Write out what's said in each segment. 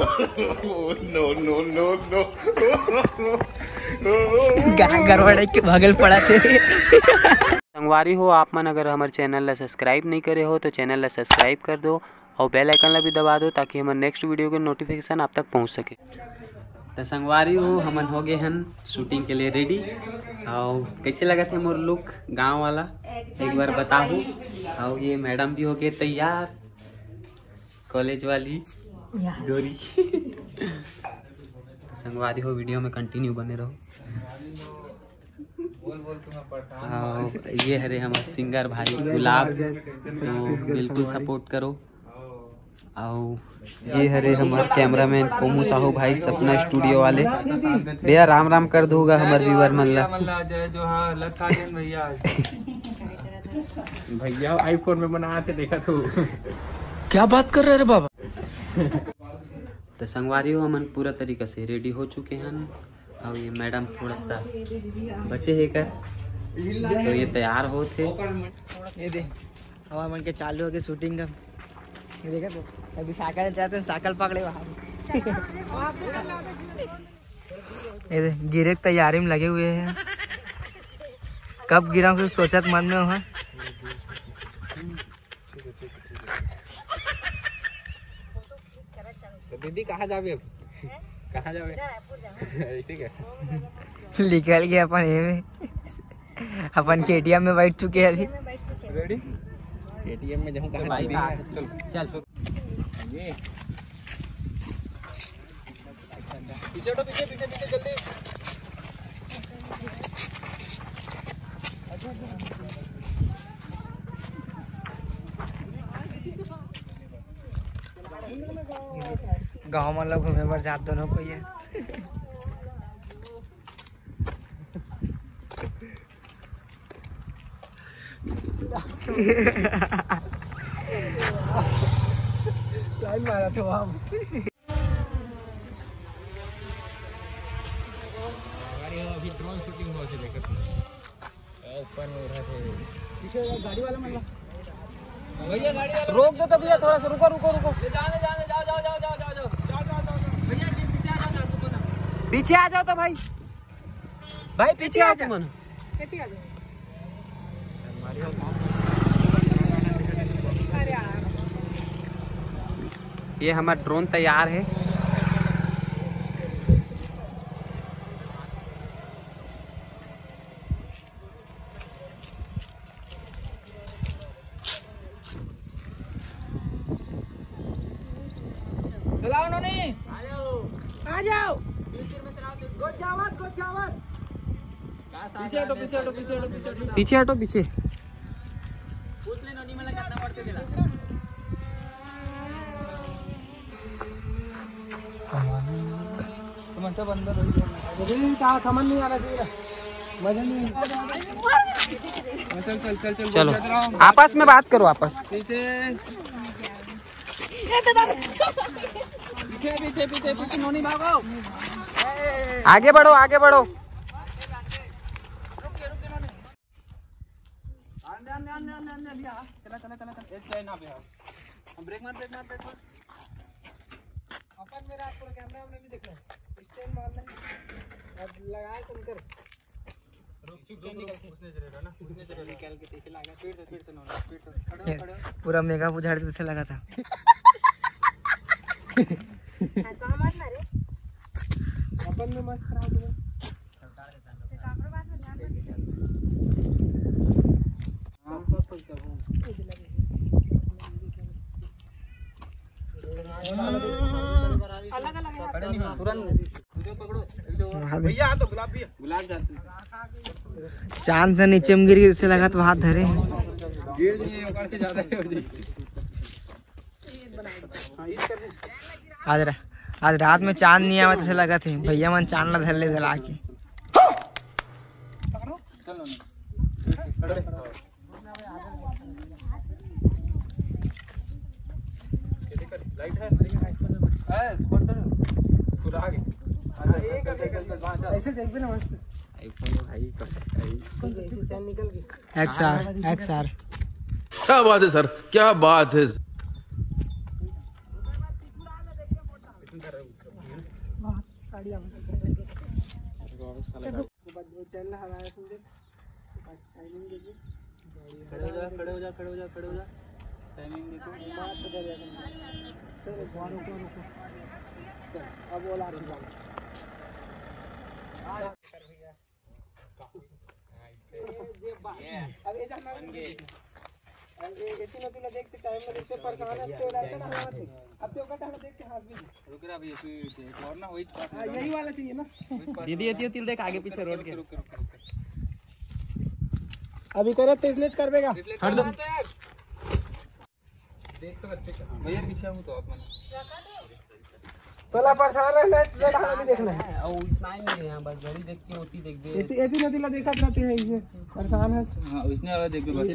No no no no गड़बड़ के भागल पड़ा थे। संगवारी हो आप मन अगर हमारे चैनल ला सब्सक्राइब नहीं करे हो तो चैनल ला सब्सक्राइब कर दो और बेल आइकन ला भी दबा दो ताकि हमारे नेक्स्ट वीडियो के नोटिफिकेशन आप तक पहुंच सके। तो संगवारी हो हमन हो गए हन शूटिंग के लिए रेडी। और कैसे लगा थे मोर लुक गांव वाला एक बार बताओ। और ये मैडम भी हो गए तैयार, कॉलेज वाली गोरी। तो संगवारी हो वीडियो में कंटिन्यू बने रहो। ये हरे हमारे सिंगर भाई गुलाब, तो बिल्कुल सपोर्ट करो। और ये हरे हमारे कैमरामैन कोमू साहू भाई सपना स्टूडियो वाले। भैया राम राम कर दूंगा हमारे व्यूअर मल्ला। भैया आईफोन में बना थे देखा तो क्या बात कर रहे रे बाबा। तो संगवारी हो हमन पूरा तरीका से रेडी हो चुके हैं। और ये मैडम थोड़ा सा बचे है कर, तो ये तैयार हो थे। ये देख हवा मन के चालू हो गए शूटिंग का। ये देखा तो अभी साइकिल चाहते हैं, साइकिल पकड़े वहाँ। ये देख गिरे तैयारी में लगे हुए हैं। कब गिरा कुछ सोचत मन में वहाँ। दीदी कहाँ जावे, कहाँ जावे? ठीक है निकल गया अपन ये में। अपन KTM में बैठ चुके हैं अभी। रेडी KTM में जाऊँ कहाँ? चल ये पीछे हटो, पीछे पीछे पीछे जल्दी। गाँव में लोग घूमे पर जात दोनों को ये। मारा था वहाँ। अभी ड्रोन शूटिंग हुआ थे देखो ऊपर में उड़ा थे। पीछे गाड़ी वाला मतलब भैया गाड़ी वाला रोक दो तो भैया, थोड़ा सा रुको रुको रुको। जाने जाने जाओ जाओ जाओ जाओ जाओ जाओ भैया जी पीछे आ जाओ तो बना। पीछे आ जाओ तो भाई, भाई पीछे आ जाओ। ये हमारा ड्रोन तैयार है। चलाओ नोनी, आ जाओ पीछे हटो पीछे हटो पीछे हटो पीछे हटो पीछे। पूछ ले नोनी मला कितना पड़ते दिला। तुम सब अंदर रहिए, कहा समझ नहीं आ रहा है, मजा नहीं। चल चल चल चल चलो आपस में बात करो आपस। पीछे पीछे पीछे पीछे पीछे नोनी भागो। आगे बढ़ो आगे बढ़ो। चला चला चला चला ना पे ब्रेक मार ब्रेक मार ब्रेक मार। अपन मेरा आपको कैमरा हमने नहीं देखना, स्टैंड मारना है अब लगाए शंकर। रुक निकल उसने चलेगा ना, उसने चलेगा निकल के पीछे लगा। फिर से नोना फिर से खड़े पूरा मेगा बुझाड़ से लगा था। ऐसा मत ना रे, अपन में मस्त खराब हो काकरो बात में ध्यान मत दे। अलग अलग तुरंत पकड़ो भैया। तो गुलाब भी गुलाब जाते चांद से नीचे में गिर गई, से लगा तो हाथ धरे। गिर जाए ऊपर से ज्यादा हो जाए। आज रात में चांद नहीं आया तो लगा थे भैया मन चांद ला धर ले जला के। लाइट है पूरा आगे ऐसे देख भी ना मस्त आईफोन भाई निकल गई। XR क्या बात है सर, क्या बात है। चल हमारे समझे टाइमिंग देखिए। खड़े हो जा खड़े हो जा खड़े हो जा खड़े हो जा। टाइमिंग देखो। बात बदल गया समझे। चलो रुको रुको। चल अब बोला आपकी बात। अब ये जाना ये तीनों देखते टाइम में देखते परेशान है तो रहता ना हाथ अब तो कटा देख के हाथ भी रुक रहा भैया एक और ना वही यही वाला चाहिए ना दीदी ये तिल देख आगे पीछे रोड के। अभी करे तो इसलिए कर देगा हट दो देख तो अच्छे भैया पीछे हूं तो आप मैंने पहला परेशान रहना है तो नहीं देखना है और स्माइल नहीं यहां बस घड़ी देख के होती देख दे एती नदीला देखा रहते हैं इसे परेशान है। हां उसने वाला देख दे बस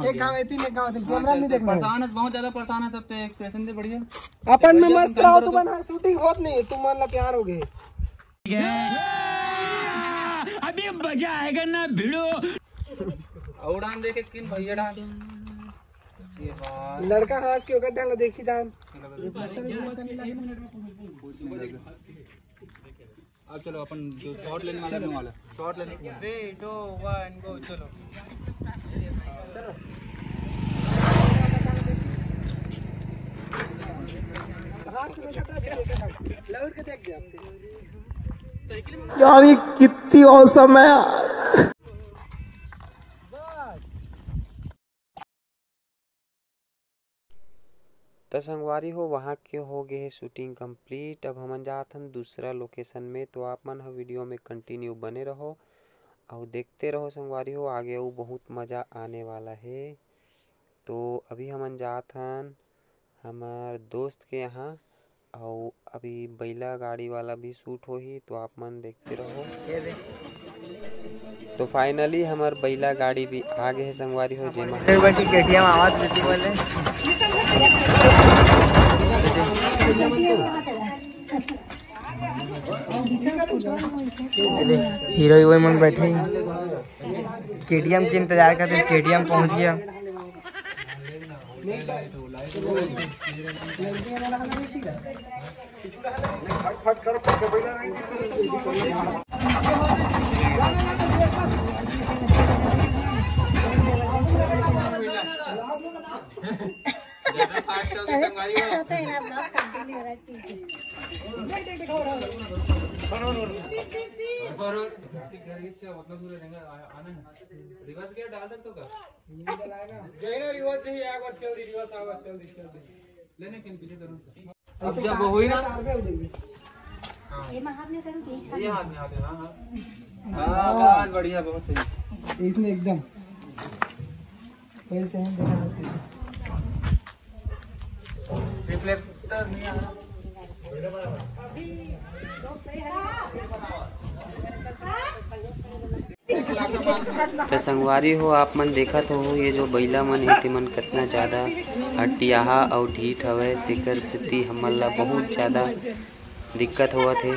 एक गांव एती ने गांव देख कैमरा नहीं देखना परेशान है बहुत ज्यादा परेशान है सब पे एक पेशेंट से बढ़िया अपन में मस्त रहो तो बना शूटिंग होत नहीं तुम मतलब प्यार हो गए अभी मजा आएगा ना भिड़ो उड़ान देखे किन भैया डाल लड़का हंस के ओकर डाल देखी दान अब चलो अपन जो शॉट लेने वाला शॉट लेने 3 2 1 गो चलो लौट के देख गया यार ये कितनी औसम है यार। तो संगवारी हो वहाँ के हो गए शूटिंग कंप्लीट। अब हम जात हन दूसरा लोकेशन में तो आप मन वीडियो में कंटिन्यू बने रहो और देखते रहो संगवारी हो आगे वो बहुत मज़ा आने वाला है। तो अभी हम जात हन हमार दोस्त के यहाँ और अभी बैला गाड़ी वाला भी शूट हो ही तो आप मन देखते रहो। तो फाइनली हमार बैला गाड़ी भी आ गए है संगवारी हो जेमा केटीएम आवाज देती बोले हीरो हीरोइन बैठे केटीएम के इंतजार करते केटीएम पहुंच गया। अब जब वो हुई ना ये हाथ में करूं तो ये हाथ में आते हां हां बहुत बढ़िया बहुत सही इसने एकदम पहले से हम देखा सकते हैं रिफ्लेक्टर नहीं आ रहा। तो संगवारी हो आप मन देखत हो ये जो बैला मन हे मन कितना ज़्यादा हटियाहा और ढीठ हवे तेकर सेती हमन ला बहुत ज़्यादा दिक्कत होवत है।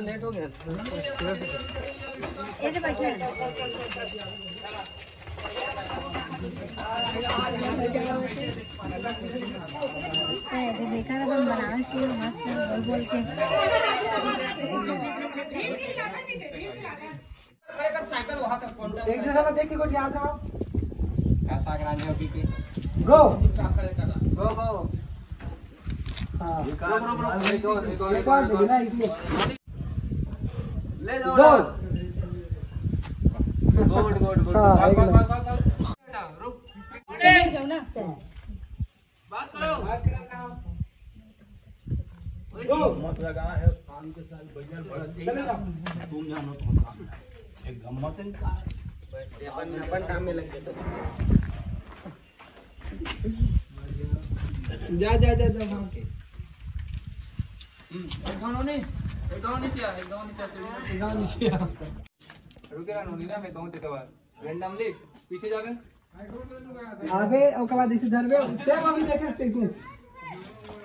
लेट हो गया ये तो बैठे ऐसे देखा था तुम बनाना चाहिए मस्त बोल बोल के एक जगह देख के कुछ याद आओ गो गो गो हाँ एक और बिना इसमें ले जाओ गुड गुड गुड जाओ ना बात करो गो मत लगा है काम के साथ बढ़िया चले जाओ तुम जानो एक गम्मत है अपन काम में लग गए जा जा जा जा वहां के एक गाँव नीचे गांव नीचे रुके नोनी ना मैं गाँव ते बाद रैंडमली पीछे जावे आगे और के बाद इसे धरबे सेम अभी देखे स्टेशन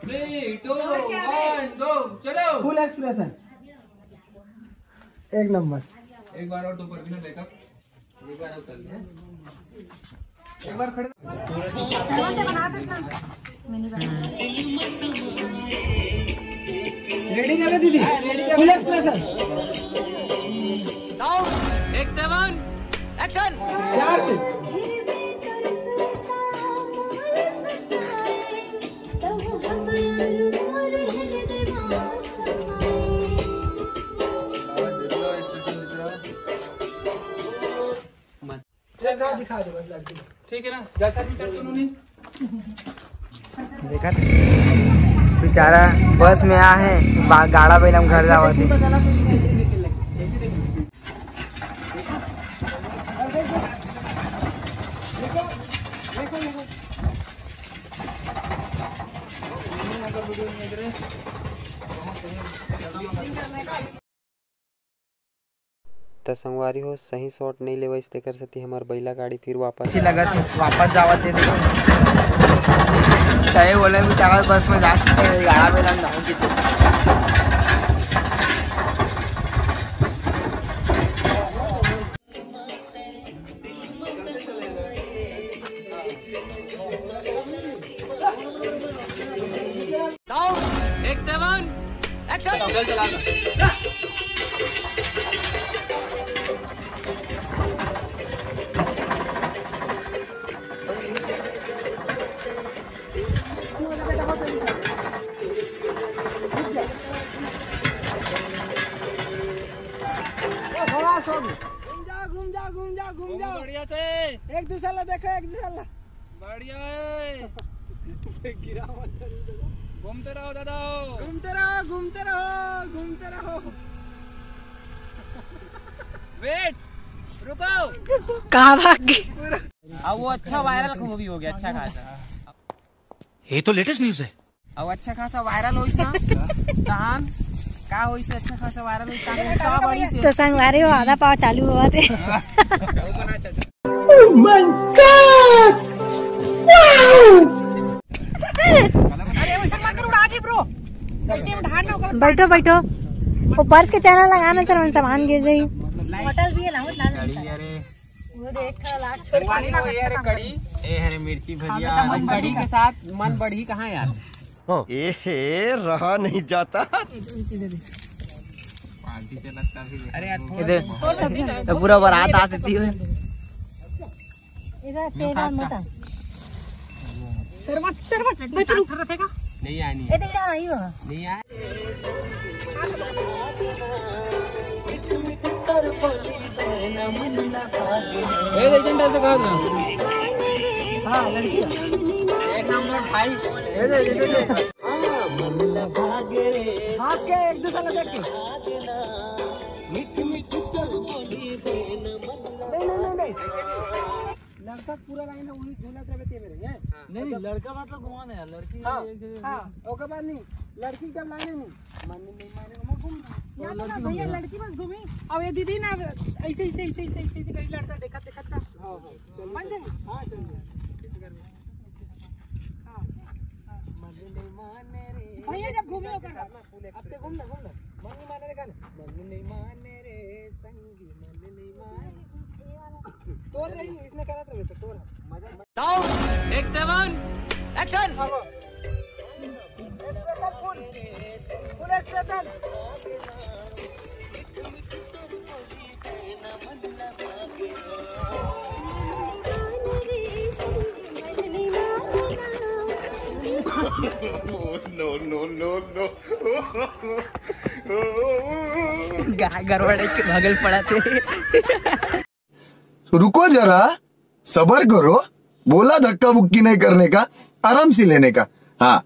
3 2 1 गो चलो फुल एक्सप्रेशन एक नंबर एक बार और तो ऊपर बिना बैकअप एक बार और चल एक बार खड़े बना दो ना मैंने बनाया। रेडी कर ले दीदी, फुल एक्सप्रेशन। एक 7 एक्शन। प्यार से दिखा दो बस लड़की, ठीक है ना, जैसा भी करते उन्होंने। देखा बेचारा बस में आ है गाड़ा पे हम घर जावा थे। तो संगवारी हो सही शॉट नहीं लेवा इसते कर सकती हमार बैला गाड़ी फिर वापस लगा वापस जावा थे। चाहे बोले भी चावल बस में जा सकते गाड़ा पे हम जाऊंगी तो एक 7 एक्शन। घूम जा बढ़िया से, एक दूसरा देखो, एक दूसरा बढ़िया है। गिरा मत, घूमते रहो दादा, घूमते रहो घूमते रहो घूमते रहो। वेट, रुको, कहाँ भाग गए? अब वो अच्छा वायरल मूवी हो गया, अच्छा खासा। ये तो लेटेस्ट न्यूज है। अब अच्छा खासा वायरल हो इसना कहान का हो इसे अच्छा खासा वायरल हो सब बड़ी से तो संगवारी हो आधा पाव चालू हुआ थे। Oh my God! अरे वैसा मत करो राजी ब्रो, ऐसे उठाना होगा। बैठो बैठो, वो पर्स के चैनल लगाना सर, सामान गिर जाये। होटल भी है ना, वो देख संगवारी हो यार कड़ी ए हरे मिर्ची भजिया कड़ी के साथ मन बढ़ी कहाँ यार। ए रहा नहीं जाता। अरे तो पूरा बारात आ सकती है। इधर तेरा मोटा सरवट सरवट बचरू रखेगा नहीं आनी ये तेरा आई हो नहीं आए। एजेंट ऐसे कहा था। हाँ लड़की एक नंबर भाई हंस के एक दूसरा देख के। नहीं लड़का पूरा लाइन है, वही झूला करते मेरे हैं। नहीं लड़का मतलब घुमाना है लड़की। हाँ ओके बात नहीं, लड़की जब लाने नहीं माने घूम भैया लड़की बस घूमी। अब ये दीदी ना ऐसे ऐसे ऐसे ऐसे ऐसे कहीं लड़का देखा देखा था। हाँ चल मान जाएंगे। हाँ चल भैया जब घूमे हो करना अब ते घूमना घूमना मन नहीं माने रे गाना मन नहीं माने रे संगी मन नहीं माने तोड़ रही इसने कहा था वैसे तोड़ मजा एक 7 एक्शन। Full expression. गड़बड़ के भगल पड़ा थे। रुको जरा, सबर करो, बोला धक्का बुक्की नहीं करने का, आराम से लेने का। हाँ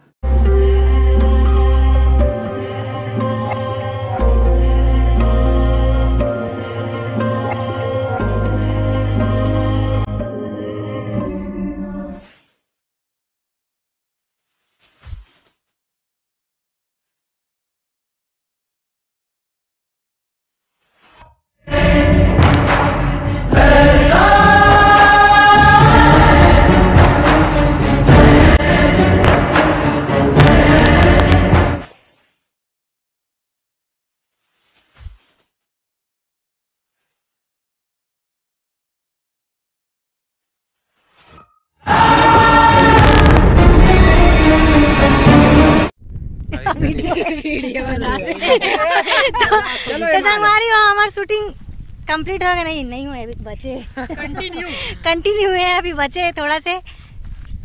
वीडियो बना रहे तो संगवारी हो हमारी शूटिंग कंप्लीट हो गया। नहीं हुए अभी बचे, कंटिन्यू है अभी बचे थोड़ा से।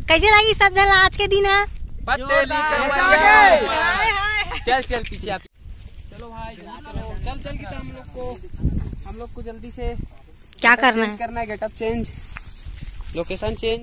कैसे लगी सब जन आज के दिन? है चल चल पीछे आप, चलो भाई चलो चल की तो हम लोग को जल्दी से क्या करना है? Getup change, location change.